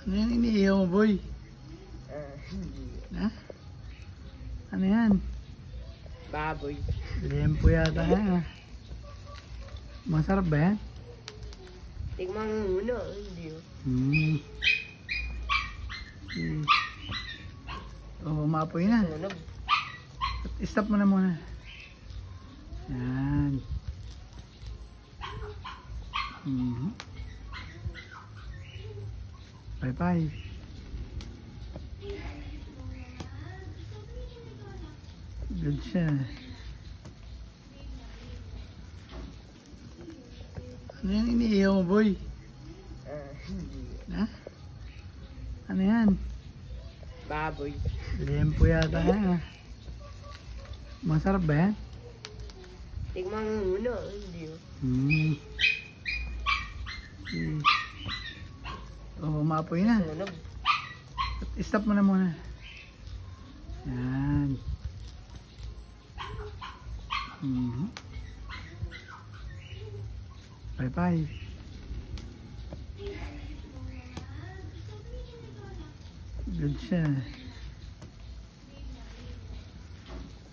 Ano yan iniihaw mo, boy? Ha? Ano yan? Baboy. Lempo yata yan. Masarap ba yan? Tingnan mo muna. Hindi oh. Oh, umapoy na. Sunog. Stop mo na muna. Yan. Bye-bye. Good siya. Ano yan iniihaw mo, boy? Ha? Ano yan? Baboy. Lempo yata yan. Masarap ba yan? Tingnan mo muna. Hindi oh. Oh, umapoy na. Sunog. Stop mo na muna. Yan. Bye-bye. Good siya.